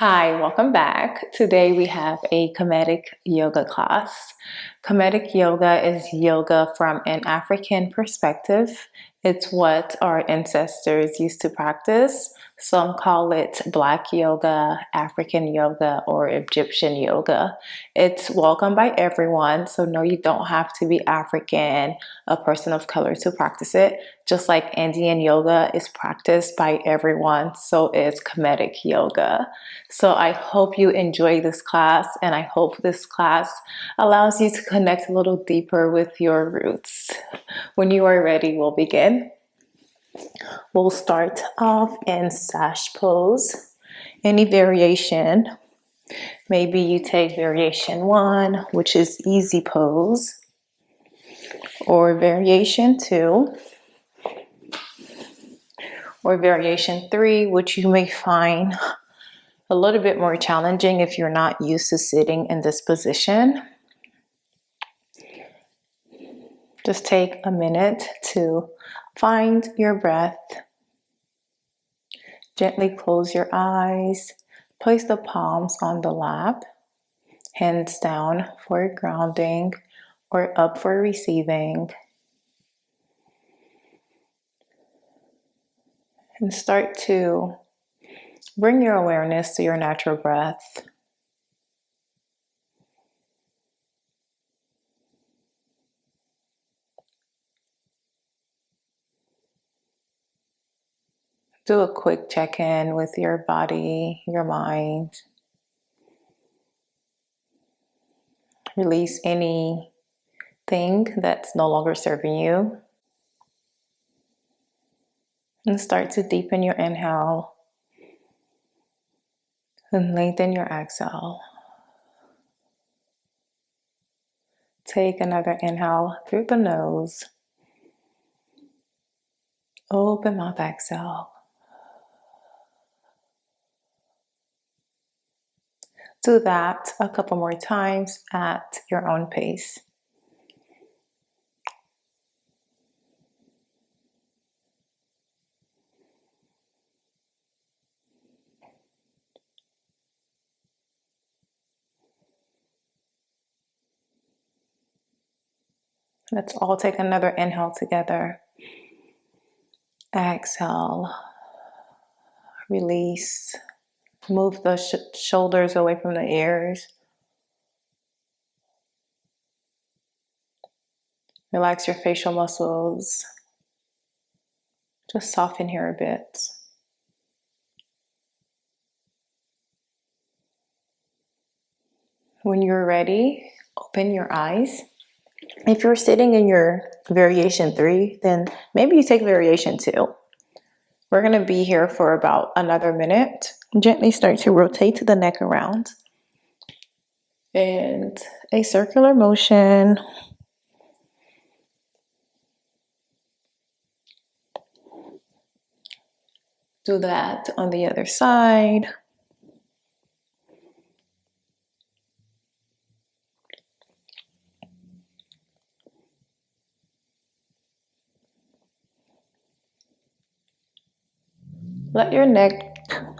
Hi, welcome back. Today we have a Kemetic Yoga class. Kemetic Yoga is yoga from an African perspective. It's what our ancestors used to practice. Some call it Black yoga, African yoga, or Egyptian yoga. It's welcome by everyone, so no, you don't have to be African, a person of color to practice it. Just like Indian yoga is practiced by everyone, so is Kemetic yoga. So I hope you enjoy this class, and I hope this class allows you to connect a little deeper with your roots. When you are ready, we'll begin. We'll start off in sash pose. Any variation. Maybe you take variation 1, which is easy pose, or variation 2, or variation 3, which you may find a little bit more challenging if you're not used to sitting in this position. Just take a minute to find your breath. Gently close your eyes. Place the palms on the lap, hands down for grounding or up for receiving. And start to bring your awareness to your natural breath. Do a quick check-in with your body, your mind. Release anything that's no longer serving you. And start to deepen your inhale and lengthen your exhale. Take another inhale through the nose. Open mouth, exhale. Do that a couple more times at your own pace. Let's all take another inhale together. Exhale. Release. Move the shoulders away from the ears. Relax your facial muscles. Just soften here a bit. When you're ready, open your eyes. If you're sitting in your variation 3, then maybe you take variation 2. We're going to be here for about another minute. Gently start to rotate the neck around. And a circular motion. Do that on the other side. Let your neck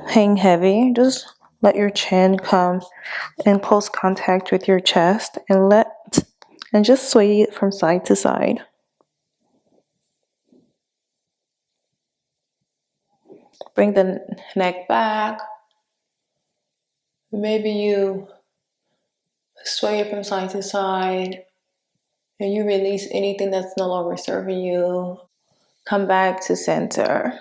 hang heavy. Just let your chin come in close contact with your chest and just sway it from side to side. Bring the neck back. Maybe you sway it from side to side and you release anything that's no longer serving you. Come back to center.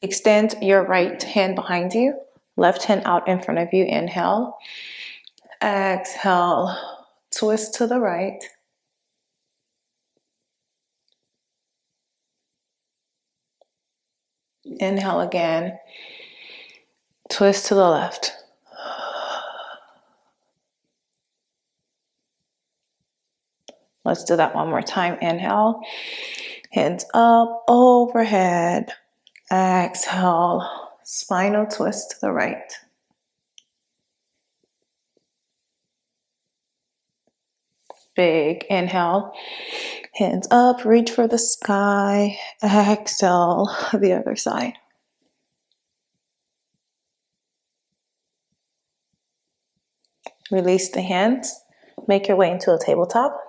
Extend your right hand behind you, left hand out in front of you. Inhale. Exhale. Twist to the right. Inhale again. Twist to the left. Let's do that one more time. Inhale. Hands up, overhead. Exhale. Spinal twist to the right. Big inhale. Hands up, reach for the sky. Exhale, the other side. Release the hands. Make your way into a tabletop.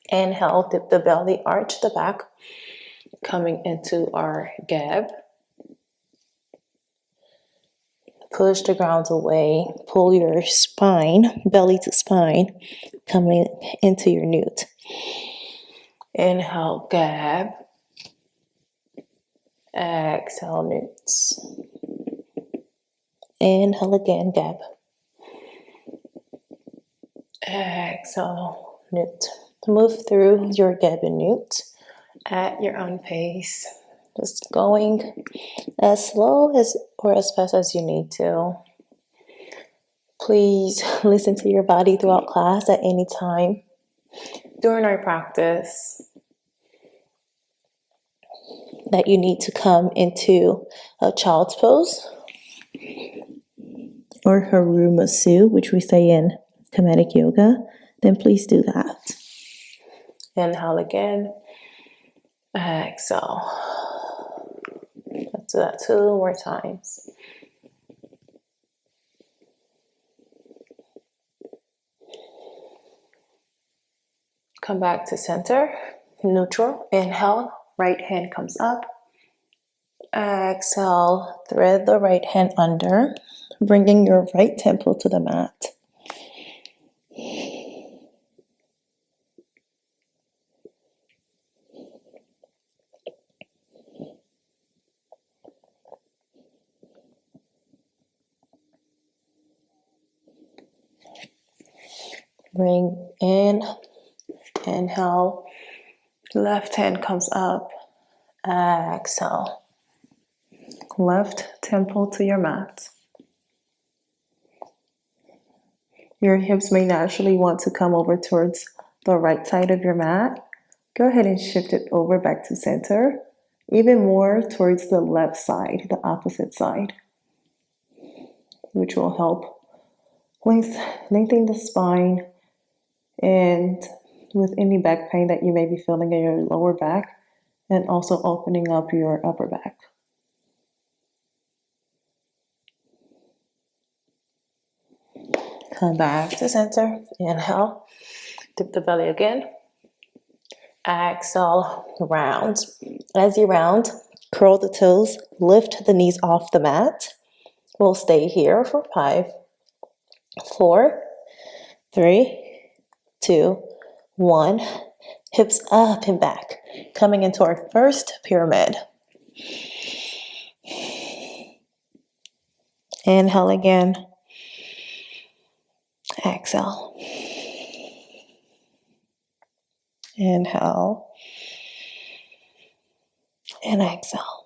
Inhale, dip the belly, arch the back. Coming into our gab. Push the ground away. Pull your spine, belly to spine, coming into your newt. Inhale, gab. Exhale, newts. Inhale again, gab. Exhale, newt. Move through your gab and newt at your own pace. Just going as slow as or as fast as you need to. Please listen to your body throughout class at any time during our practice that you need to come into a child's pose or Harumasu, which we say in Kemetic Yoga, then please do that. Inhale again. Exhale. Let's do that 2 more times. Come back to center, neutral. Inhale, right hand comes up. Exhale, thread the right hand under, bringing your right temple to the mat. Bring in, inhale, left hand comes up. Exhale, left temple to your mat. Your hips may naturally want to come over towards the right side of your mat. Go ahead and shift it over back to center, even more towards the left side, the opposite side, which will help lengthen the spine and with any back pain that you may be feeling in your lower back, and also opening up your upper back. Come back to center. Inhale. Dip the belly again. Exhale. Round. As you round, curl the toes. Lift the knees off the mat. We'll stay here for 5, 4, 3, 2, 1. Hips up and back. Coming into our first pyramid. Inhale again. Exhale. Inhale. And exhale.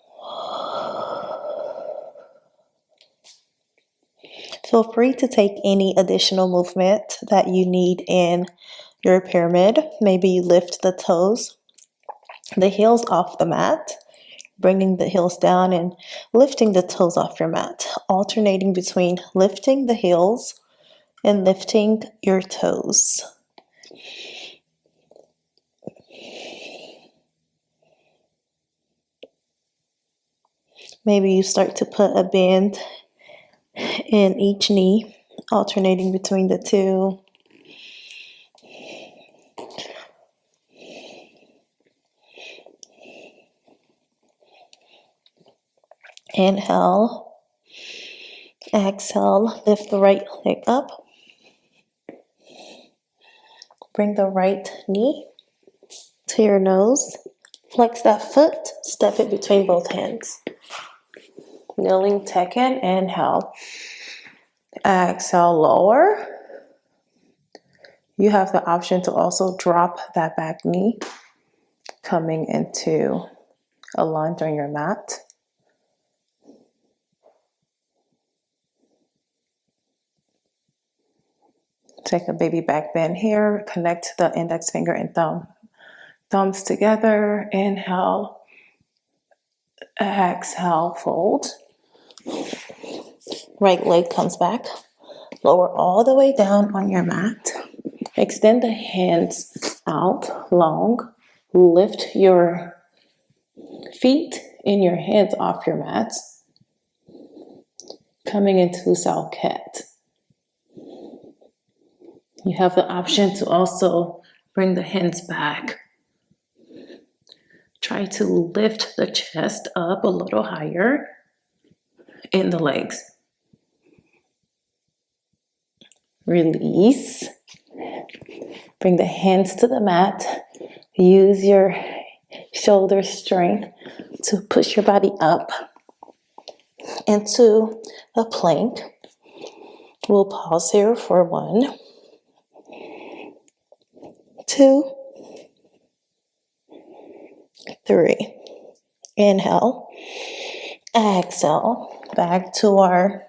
Feel free to take any additional movement that you need in your pyramid. Maybe you lift the toes, the heels off the mat, bringing the heels down and lifting the toes off your mat, alternating between lifting the heels and lifting your toes. Maybe you start to put a bend in each knee, alternating between the two. Inhale. Exhale, lift the right leg up. Bring the right knee to your nose. Flex that foot, step it between both hands. Kneeling Tekken, inhale. Exhale, lower. You have the option to also drop that back knee, coming into a lunge on your mat. Take a baby back bend here. Connect the index finger and thumbs together. Inhale. Exhale, fold. Right leg comes back. Lower all the way down on your mat. Extend the hands out long. Lift your feet and your hands off your mat. Coming into Sauket. You have the option to also bring the hands back. Try to lift the chest up a little higher in the legs. Release. Bring the hands to the mat. Use your shoulder strength to push your body up into a plank. We'll pause here for 1, 2, 3. Inhale. Exhale. Back to our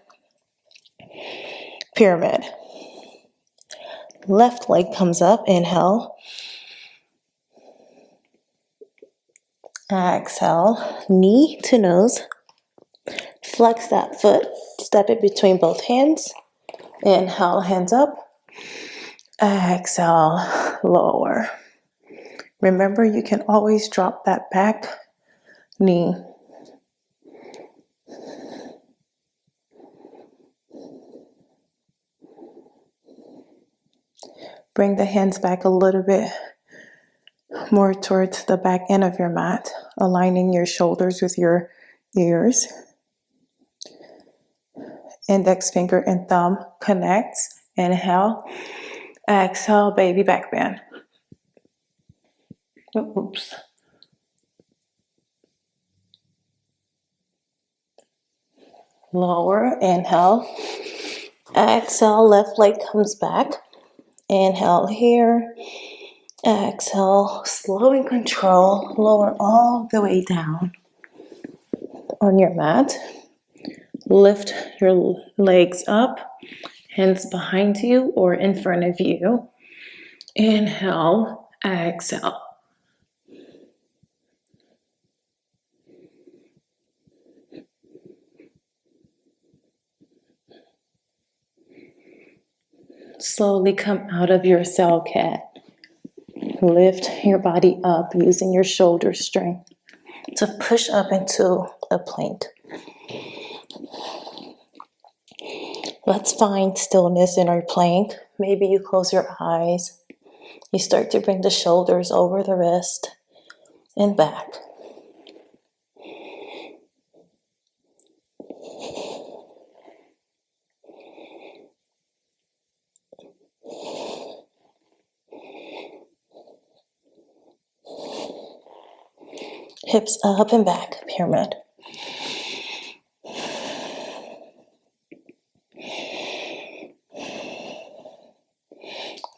pyramid. Left leg comes up. Inhale. Exhale. Knee to nose. Flex that foot. Step it between both hands. Inhale, hands up. Exhale, lower. Remember, you can always drop that back knee. Bring the hands back a little bit more towards the back end of your mat, aligning your shoulders with your ears. Index finger and thumb connects. Inhale. Exhale, baby back bend. Oops. Lower. Inhale. Exhale, left leg comes back. Inhale here. Exhale, slow and control. Lower all the way down on your mat. Lift your legs up, hands behind you or in front of you. Inhale, exhale. Slowly come out of your cell cat. Lift your body up using your shoulder strength to push up into a plank. Let's find stillness in our plank. Maybe you close your eyes. You start to bring the shoulders over the wrist and back. Hips up and back, pyramid.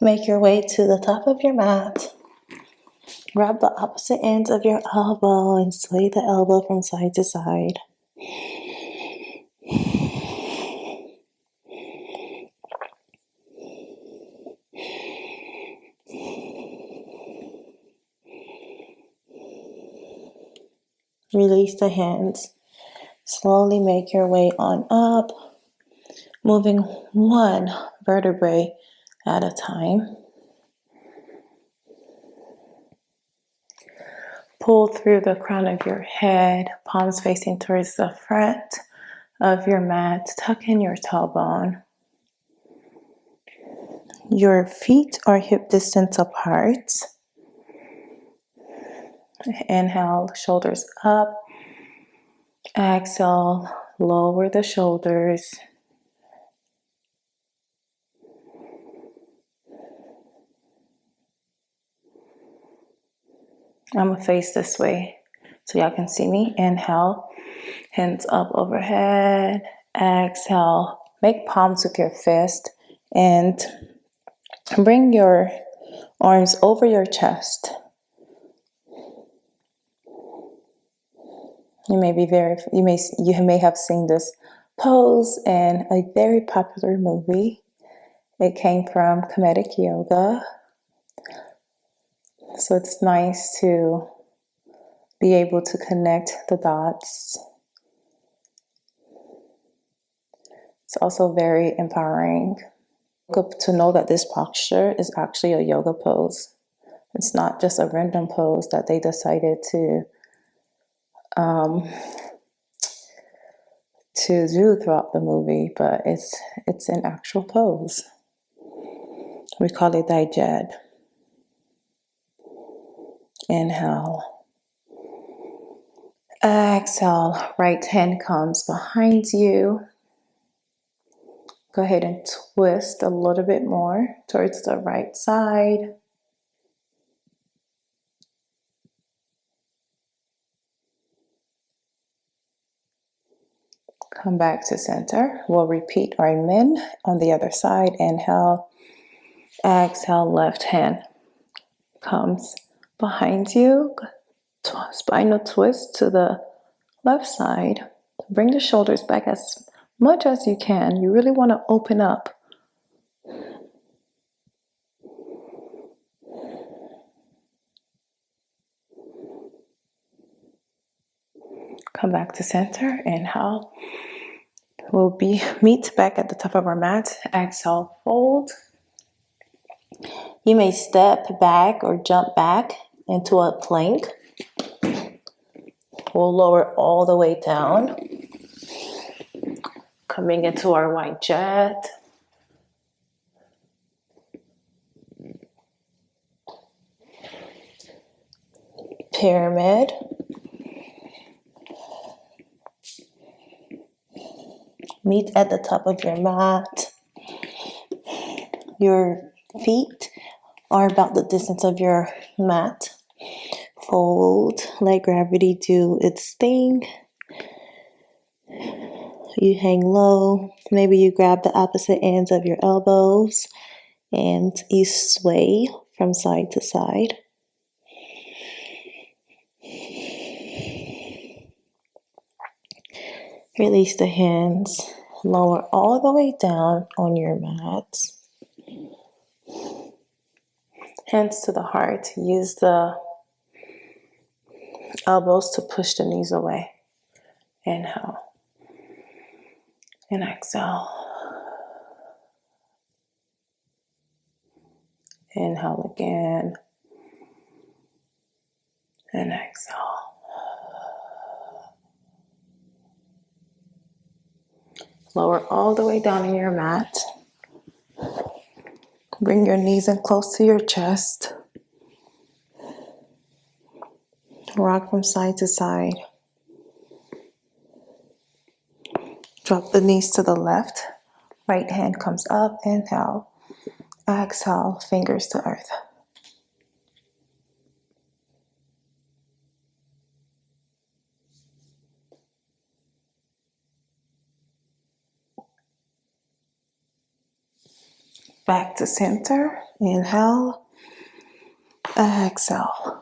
Make your way to the top of your mat. Grab the opposite ends of your elbow and sway the elbow from side to side. Release the hands. Slowly make your way on up, moving one vertebrae at a time. Pull through the crown of your head, palms facing towards the front of your mat. Tuck in your tailbone. Your feet are hip distance apart. Inhale, shoulders up. Exhale, lower the shoulders. I'm gonna face this way so y'all can see me. Inhale, hands up overhead. Exhale, make palms with your fist and bring your arms over your chest. You may have seen this pose in a very popular movie. It came from Kemetic Yoga. So it's nice to be able to connect the dots. It's also very empowering to know that this posture is actually a yoga pose. It's not just a random pose that they decided to do throughout the movie, but it's an actual pose. We call it digest. Inhale. Exhale. Right hand comes behind you. Go ahead and twist a little bit more towards the right side. Come back to center. We'll repeat our min on the other side. Inhale. Exhale. Left hand comes behind you. Spinal twist to the left side. Bring the shoulders back as much as you can. You really want to open up. Come back to center. Inhale. We'll meet back at the top of our mat. Exhale, fold. You may step back or jump back into a plank. We'll lower all the way down. Coming into our wide jet. Pyramid. Meet at the top of your mat. Your feet are about the distance of your mat. Fold. Let gravity do its thing. You hang low. Maybe you grab the opposite ends of your elbows and you sway from side to side. Release the hands. Lower all the way down on your mat. Hands to the heart. Use the elbows to push the knees away. Inhale. And exhale. Inhale again. And exhale. Lower all the way down in your mat. Bring your knees in close to your chest. Rock from side to side. Drop the knees to the left. Right hand comes up. Inhale. Exhale. Fingers to earth. Back to center. Inhale. Exhale.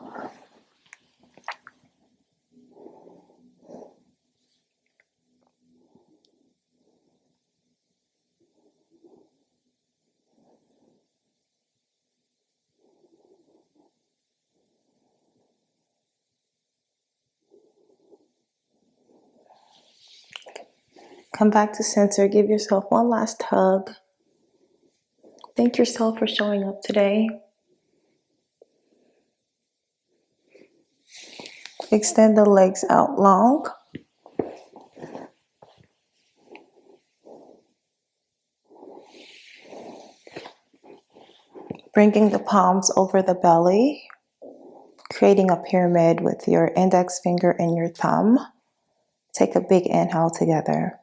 Come back to center. Give yourself one last hug. Thank yourself for showing up today. Extend the legs out long. Bringing the palms over the belly. Creating a pyramid with your index finger and your thumb. Take a big inhale together.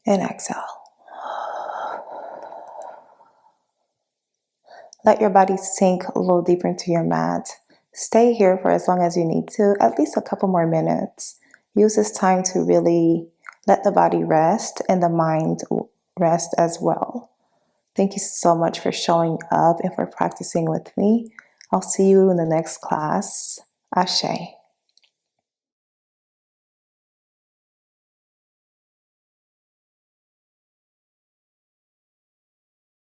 And exhale. Let your body sink a little deeper into your mat. Stay here for as long as you need to, at least a couple more minutes. Use this time to really let the body rest and the mind rest as well. Thank you so much for showing up and for practicing with me. I'll see you in the next class. Ashe.